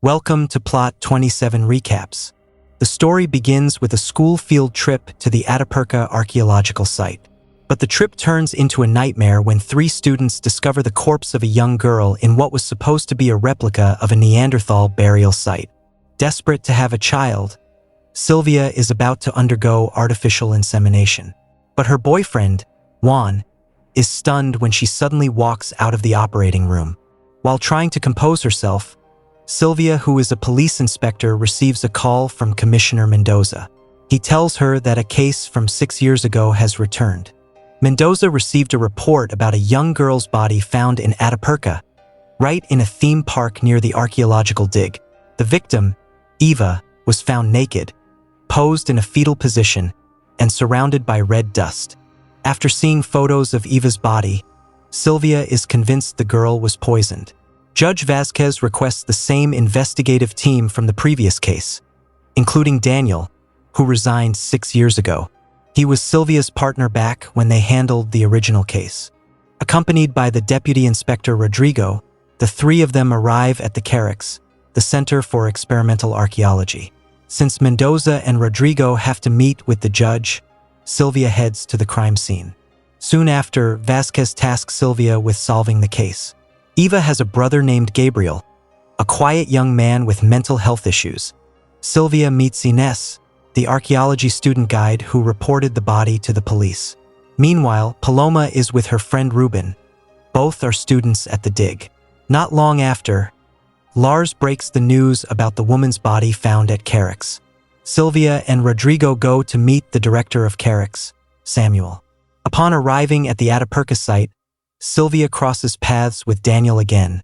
Welcome to Plot 27 Recaps. The story begins with a school field trip to the Atapuerca archaeological site. But the trip turns into a nightmare when 3 students discover the corpse of a young girl in what was supposed to be a replica of a Neanderthal burial site. Desperate to have a child, Silvia is about to undergo artificial insemination. But her boyfriend, Juan, is stunned when she suddenly walks out of the operating room. While trying to compose herself, Silvia, who is a police inspector, receives a call from Commissioner Mendoza. He tells her that a case from 6 years ago has returned. Mendoza received a report about a young girl's body found in Atapuerca, right in a theme park near the archaeological dig. The victim, Eva, was found naked, posed in a fetal position, and surrounded by red dust. After seeing photos of Eva's body, Silvia is convinced the girl was poisoned. Judge Vasquez requests the same investigative team from the previous case, including Daniel, who resigned 6 years ago. He was Silvia's partner back when they handled the original case. Accompanied by the Deputy Inspector Rodrigo, the 3 of them arrive at the Carrix, the Center for Experimental Archaeology. Since Mendoza and Rodrigo have to meet with the judge, Silvia heads to the crime scene. Soon after, Vasquez tasks Silvia with solving the case. Eva has a brother named Gabriel, a quiet young man with mental health issues. Silvia meets Inés, the archaeology student guide who reported the body to the police. Meanwhile, Paloma is with her friend Ruben. Both are students at the dig. Not long after, Lars breaks the news about the woman's body found at Carrix. Silvia and Rodrigo go to meet the director of Carrix, Samuel. Upon arriving at the Atapuerca site, Silvia crosses paths with Daniel again,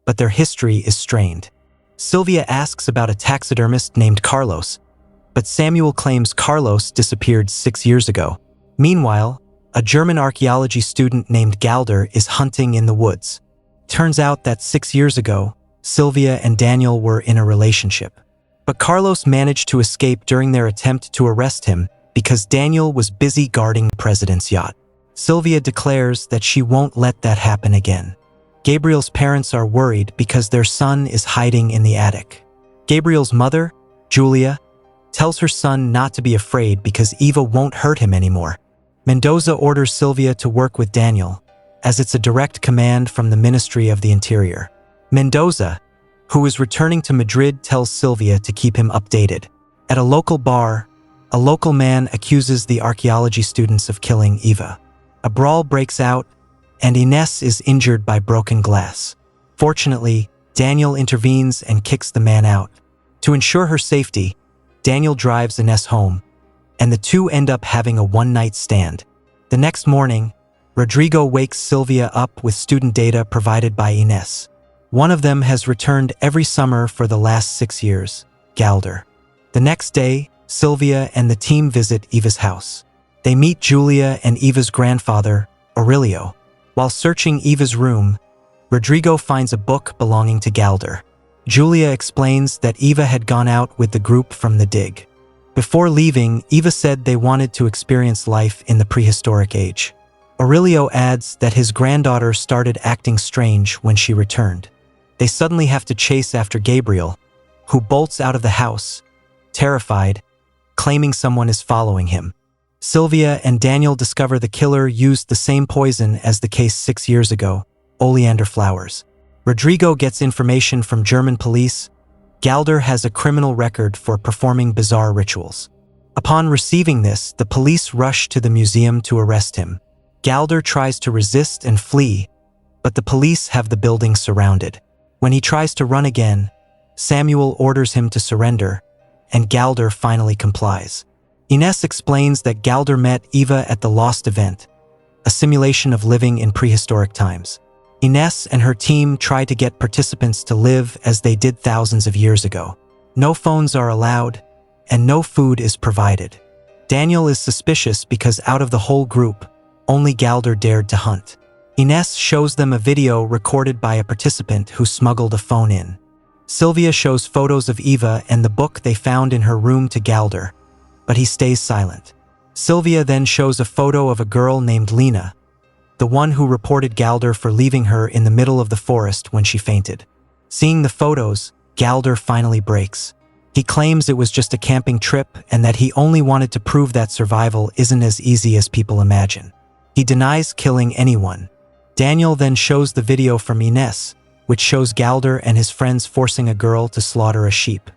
but their history is strained. Silvia asks about a taxidermist named Carlos, but Samuel claims Carlos disappeared 6 years ago. Meanwhile, a German archaeology student named Galder is hunting in the woods. Turns out that 6 years ago, Silvia and Daniel were in a relationship. But Carlos managed to escape during their attempt to arrest him because Daniel was busy guarding the president's yacht. Silvia declares that she won't let that happen again. Gabriel's parents are worried because their son is hiding in the attic. Gabriel's mother, Julia, tells her son not to be afraid because Eva won't hurt him anymore. Mendoza orders Silvia to work with Daniel, as it's a direct command from the Ministry of the Interior. Mendoza, who is returning to Madrid, tells Silvia to keep him updated. At a local bar, a local man accuses the archaeology students of killing Eva. A brawl breaks out, and Inés is injured by broken glass. Fortunately, Daniel intervenes and kicks the man out. To ensure her safety, Daniel drives Inés home, and the two end up having a one-night stand. The next morning, Rodrigo wakes Silvia up with student data provided by Inés. One of them has returned every summer for the last 6 years, Galder. The next day, Silvia and the team visit Eva's house. They meet Julia and Eva's grandfather, Aurelio. While searching Eva's room, Rodrigo finds a book belonging to Galder. Julia explains that Eva had gone out with the group from the dig. Before leaving, Eva said they wanted to experience life in the prehistoric age. Aurelio adds that his granddaughter started acting strange when she returned. They suddenly have to chase after Gabriel, who bolts out of the house, terrified, claiming someone is following him. Silvia and Daniel discover the killer used the same poison as the case 6 years ago, oleander flowers. Rodrigo gets information from German police. Galder has a criminal record for performing bizarre rituals. Upon receiving this, the police rush to the museum to arrest him. Galder tries to resist and flee, but the police have the building surrounded. When he tries to run again, Samuel orders him to surrender, and Galder finally complies. Inés explains that Galder met Eva at the Lost event, a simulation of living in prehistoric times. Inés and her team try to get participants to live as they did thousands of years ago. No phones are allowed, and no food is provided. Daniel is suspicious because out of the whole group, only Galder dared to hunt. Inés shows them a video recorded by a participant who smuggled a phone in. Silvia shows photos of Eva and the book they found in her room to Galder, but he stays silent. Silvia then shows a photo of a girl named Lena, the one who reported Galder for leaving her in the middle of the forest when she fainted. Seeing the photos, Galder finally breaks. He claims it was just a camping trip and that he only wanted to prove that survival isn't as easy as people imagine. He denies killing anyone. Daniel then shows the video from Ines, which shows Galder and his friends forcing a girl to slaughter a sheep.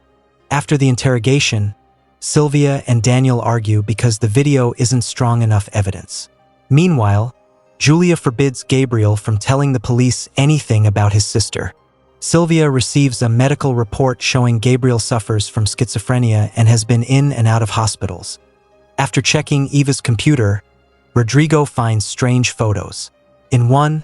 After the interrogation, Silvia and Daniel argue because the video isn't strong enough evidence. Meanwhile, Julia forbids Gabriel from telling the police anything about his sister. Silvia receives a medical report showing Gabriel suffers from schizophrenia and has been in and out of hospitals. After checking Eva's computer, Rodrigo finds strange photos. In one,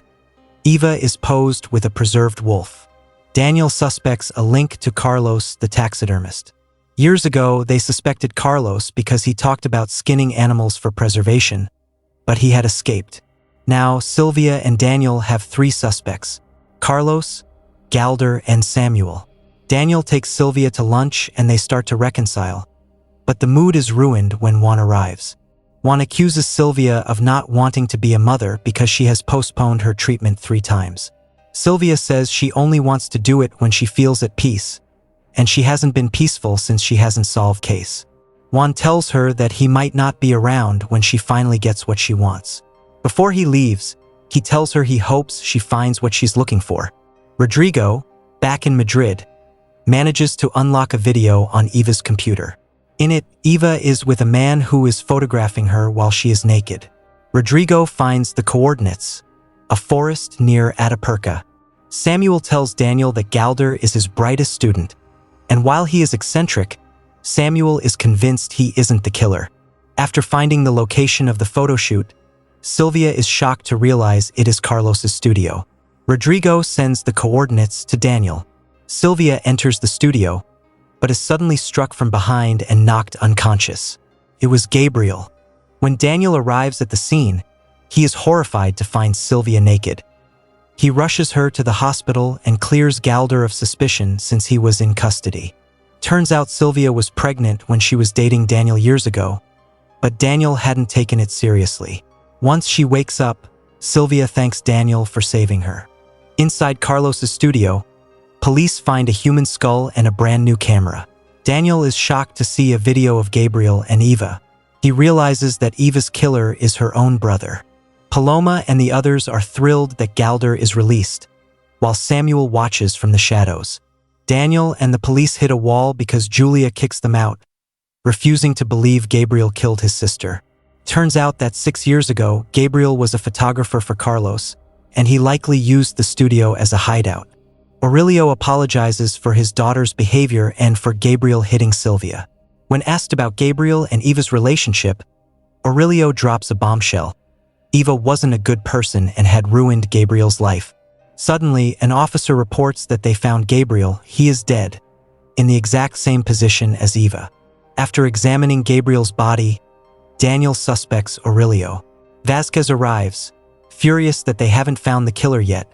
Eva is posed with a preserved wolf. Daniel suspects a link to Carlos, the taxidermist. Years ago, they suspected Carlos because he talked about skinning animals for preservation, but he had escaped. Now, Silvia and Daniel have 3 suspects: Carlos, Galder, and Samuel. Daniel takes Silvia to lunch and they start to reconcile. But the mood is ruined when Juan arrives. Juan accuses Silvia of not wanting to be a mother because she has postponed her treatment 3 times. Silvia says she only wants to do it when she feels at peace, and she hasn't been peaceful since she hasn't solved case. Juan tells her that he might not be around when she finally gets what she wants. Before he leaves, he tells her he hopes she finds what she's looking for. Rodrigo, back in Madrid, manages to unlock a video on Eva's computer. In it, Eva is with a man who is photographing her while she is naked. Rodrigo finds the coordinates, a forest near Atapuerca. Samuel tells Daniel that Galder is his brightest student, and while he is eccentric, Samuel is convinced he isn't the killer. After finding the location of the photo shoot, Silvia is shocked to realize it is Carlos's studio. Rodrigo sends the coordinates to Daniel. Silvia enters the studio, but is suddenly struck from behind and knocked unconscious. It was Gabriel. When Daniel arrives at the scene, he is horrified to find Silvia naked. He rushes her to the hospital and clears Galder of suspicion since he was in custody. Turns out Silvia was pregnant when she was dating Daniel years ago, but Daniel hadn't taken it seriously. Once she wakes up, Silvia thanks Daniel for saving her. Inside Carlos's studio, police find a human skull and a brand new camera. Daniel is shocked to see a video of Gabriel and Eva. He realizes that Eva's killer is her own brother. Paloma and the others are thrilled that Galder is released, while Samuel watches from the shadows. Daniel and the police hit a wall because Julia kicks them out, refusing to believe Gabriel killed his sister. Turns out that 6 years ago, Gabriel was a photographer for Carlos, and he likely used the studio as a hideout. Aurelio apologizes for his daughter's behavior and for Gabriel hitting Silvia. When asked about Gabriel and Eva's relationship, Aurelio drops a bombshell. Eva wasn't a good person and had ruined Gabriel's life. Suddenly, an officer reports that they found Gabriel. He is dead, in the exact same position as Eva. After examining Gabriel's body, Daniel suspects Aurelio. Vasquez arrives, furious that they haven't found the killer yet,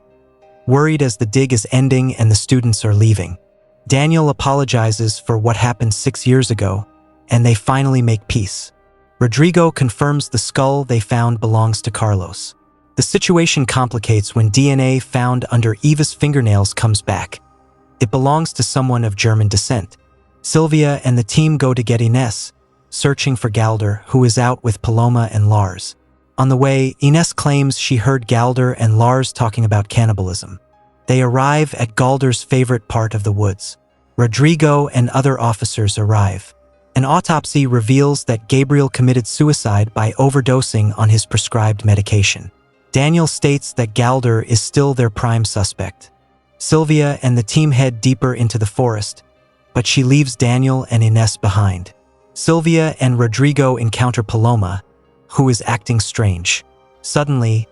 worried as the dig is ending and the students are leaving. Daniel apologizes for what happened 6 years ago, and they finally make peace. Rodrigo confirms the skull they found belongs to Carlos. The situation complicates when DNA found under Eva's fingernails comes back. It belongs to someone of German descent. Silvia and the team go to get Ines, searching for Galder, who is out with Paloma and Lars. On the way, Ines claims she heard Galder and Lars talking about cannibalism. They arrive at Galder's favorite part of the woods. Rodrigo and other officers arrive. An autopsy reveals that Gabriel committed suicide by overdosing on his prescribed medication. Daniel states that Galder is still their prime suspect. Silvia and the team head deeper into the forest, but she leaves Daniel and Ines behind. Silvia and Rodrigo encounter Paloma, who is acting strange. Suddenly,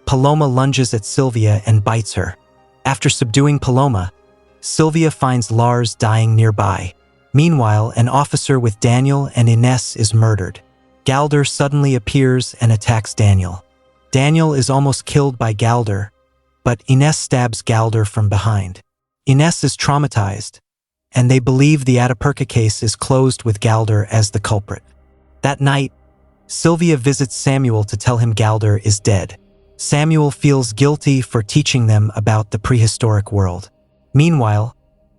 Paloma lunges at Silvia and bites her. After subduing Paloma, Silvia finds Lars dying nearby. Meanwhile, an officer with Daniel and Ines is murdered. Galder suddenly appears and attacks Daniel. Daniel is almost killed by Galder, but Ines stabs Galder from behind. Ines is traumatized, and they believe the Atapuerca case is closed with Galder as the culprit. That night, Silvia visits Samuel to tell him Galder is dead. Samuel feels guilty for teaching them about the prehistoric world. Meanwhile,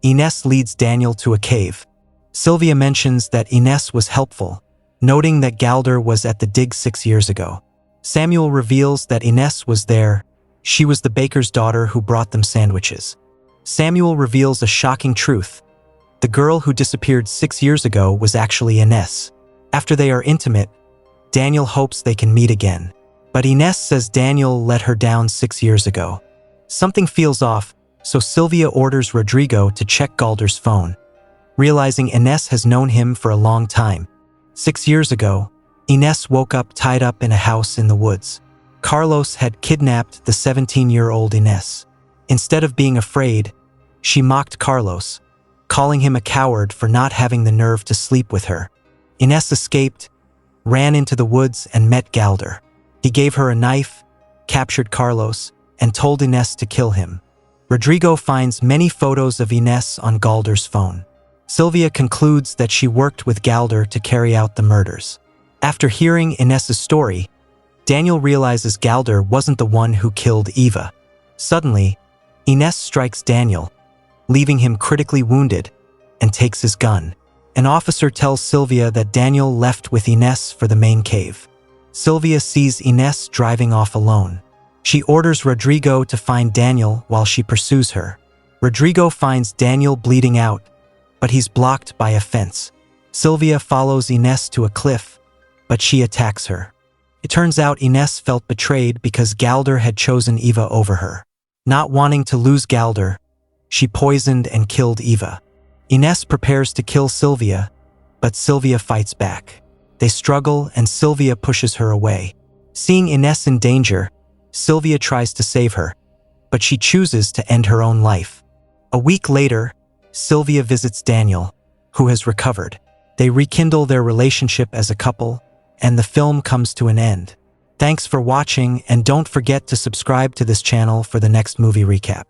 Ines leads Daniel to a cave. Silvia mentions that Ines was helpful, noting that Galder was at the dig 6 years ago. Samuel reveals that Ines was there. She was the baker's daughter who brought them sandwiches. Samuel reveals a shocking truth. The girl who disappeared 6 years ago was actually Ines. After they are intimate, Daniel hopes they can meet again. But Ines says Daniel let her down 6 years ago. Something feels off, so Silvia orders Rodrigo to check Galder's phone, realizing Ines has known him for a long time. 6 years ago, Ines woke up tied up in a house in the woods. Carlos had kidnapped the 17-year-old Ines. Instead of being afraid, she mocked Carlos, calling him a coward for not having the nerve to sleep with her. Ines escaped, ran into the woods and met Galder. He gave her a knife, captured Carlos, and told Ines to kill him. Rodrigo finds many photos of Ines on Galder's phone. Silvia concludes that she worked with Galder to carry out the murders. After hearing Ines's story, Daniel realizes Galder wasn't the one who killed Eva. Suddenly, Ines strikes Daniel, leaving him critically wounded, and takes his gun. An officer tells Silvia that Daniel left with Ines for the main cave. Silvia sees Ines driving off alone. She orders Rodrigo to find Daniel while she pursues her. Rodrigo finds Daniel bleeding out, but he's blocked by a fence. Silvia follows Ines to a cliff, but she attacks her. It turns out Ines felt betrayed because Galder had chosen Eva over her. Not wanting to lose Galder, she poisoned and killed Eva. Ines prepares to kill Silvia, but Silvia fights back. They struggle and Silvia pushes her away. Seeing Ines in danger, Silvia tries to save her, but she chooses to end her own life. A week later, Silvia visits Daniel, who has recovered. They rekindle their relationship as a couple, and the film comes to an end. Thanks for watching, and don't forget to subscribe to this channel for the next movie recap.